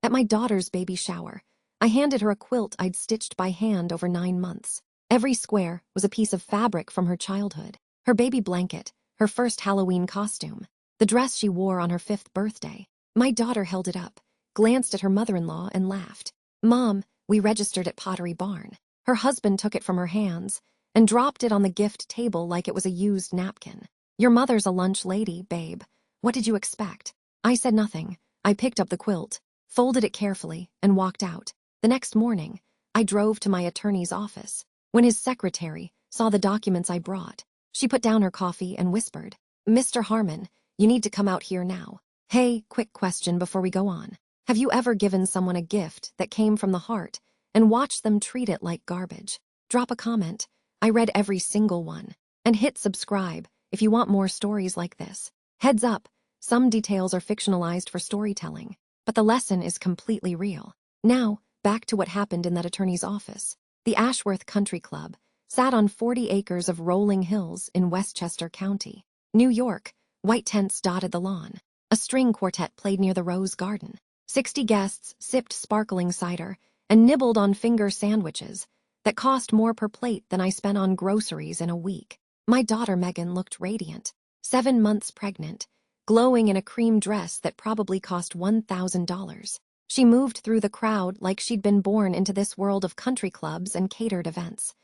At my daughter's baby shower, I handed her a quilt I'd stitched by hand over 9 months. Every square was a piece of fabric from her childhood, her baby blanket, her first Halloween costume, the dress she wore on her 5th birthday. My daughter held it up, glanced at her mother-in-law, and laughed. "Mom, we registered at Pottery Barn." Her husband took it from her hands and dropped it on the gift table like it was a used napkin. "Your mother's a lunch lady, babe. What did you expect?" I said nothing. I picked up the quilt, folded it carefully, and walked out. The next morning, I drove to my attorney's office. When his secretary saw the documents I brought, she put down her coffee and whispered, "Mr. Harmon, you need to come out here now." "Hey, quick question before we go on. Have you ever given someone a gift that came from the heart and watched them treat it like garbage? Drop a comment. I read every single one. And hit subscribe if you want more stories like this. Heads up, some details are fictionalized for storytelling, but the lesson is completely real. Now, back to what happened in that attorney's office. The Ashworth Country Club sat on 40 acres of rolling hills in Westchester County, New York. White tents dotted the lawn. A string quartet played near the rose garden. 60 guests sipped sparkling cider and nibbled on finger sandwiches that cost more per plate than I spent on groceries in a week. My daughter Megan looked radiant, 7 months pregnant, glowing in a cream dress that probably cost $1,000. She moved through the crowd like she'd been born into this world of country clubs and catered events.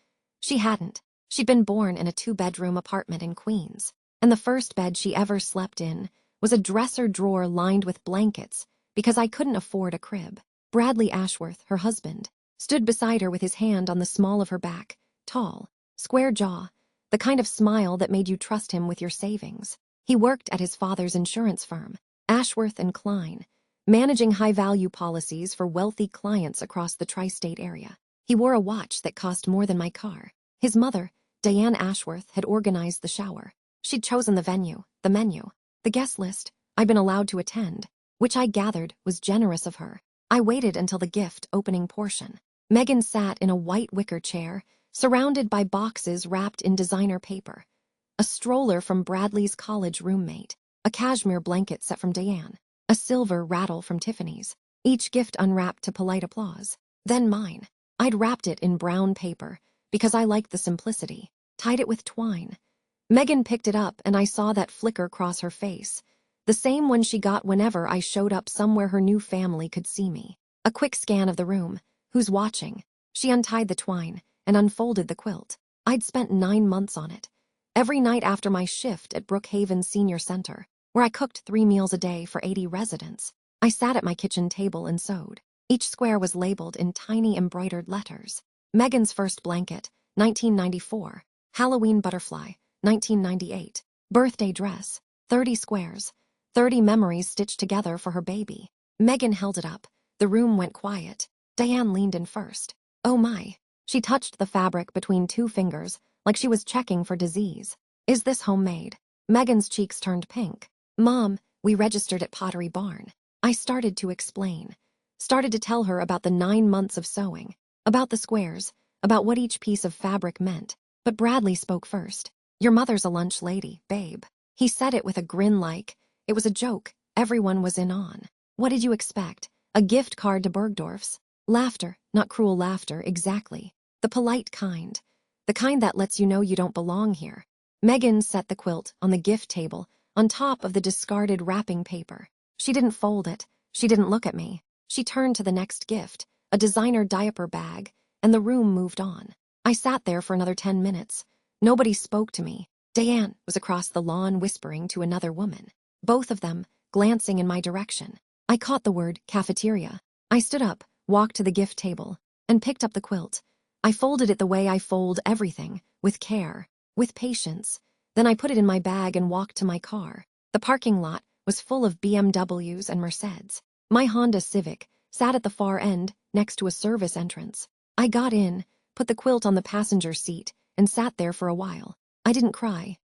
She hadn't. She'd been born in a 2-bedroom apartment in Queens, and the first bed she ever slept in was a dresser drawer lined with blankets because I couldn't afford a crib. Bradley Ashworth, her husband, stood beside her with his hand on the small of her back, tall, square jaw, the kind of smile that made you trust him with your savings. He worked at his father's insurance firm, Ashworth and Klein, managing high-value policies for wealthy clients across the tri-state area. He wore a watch that cost more than my car. His mother, Diane Ashworth, had organized the shower. She'd chosen the venue, the menu, the guest list I'd been allowed to attend, which I gathered was generous of her. I waited until the gift opening portion. Megan sat in a white wicker chair, surrounded by boxes wrapped in designer paper. A stroller from Bradley's college roommate, a cashmere blanket set from Diane, a silver rattle from Tiffany's, each gift unwrapped to polite applause. Then mine. I'd wrapped it in brown paper because I liked the simplicity, tied it with twine. Megan picked it up and I saw that flicker cross her face, the same one she got whenever I showed up somewhere her new family could see me. A quick scan of the room. Who's watching? She untied the twine and unfolded the quilt. I'd spent 9 months on it. Every night after my shift at Brookhaven Senior Center, where I cooked 3 meals a day for 80 residents, I sat at my kitchen table and sewed. Each square was labeled in tiny embroidered letters. Megan's first blanket, 1994. Halloween butterfly, 1998. Birthday dress, 30 squares. 30 memories stitched together for her baby. Megan held it up. The room went quiet. Diane leaned in first. "Oh my." She touched the fabric between 2 fingers like she was checking for disease. "Is this homemade?" Megan's cheeks turned pink. "Mom, we registered at Pottery Barn." I started to explain. Started to tell her about the 9 months of sewing, about the squares, about what each piece of fabric meant. But Bradley spoke first. "Your mother's a lunch lady, babe." He said it with a grin like it was a joke everyone was in on. What did you expect? A gift card to Bergdorf's? Laughter, not cruel laughter, exactly. The polite kind. The kind that lets you know you don't belong here. Megan set the quilt on the gift table on top of the discarded wrapping paper. She didn't fold it. She didn't look at me. She turned to the next gift, a designer diaper bag, and the room moved on. I sat there for another 10 minutes. Nobody spoke to me. Diane was across the lawn whispering to another woman, both of them glancing in my direction. I caught the word cafeteria. I stood up, walked to the gift table, and picked up the quilt. I folded it the way I fold everything, with care, with patience. Then I put it in my bag and walked to my car. The parking lot was full of BMWs and Mercedes. My Honda Civic sat at the far end, next to a service entrance. I got in, put the quilt on the passenger seat, and sat there for a while. I didn't cry.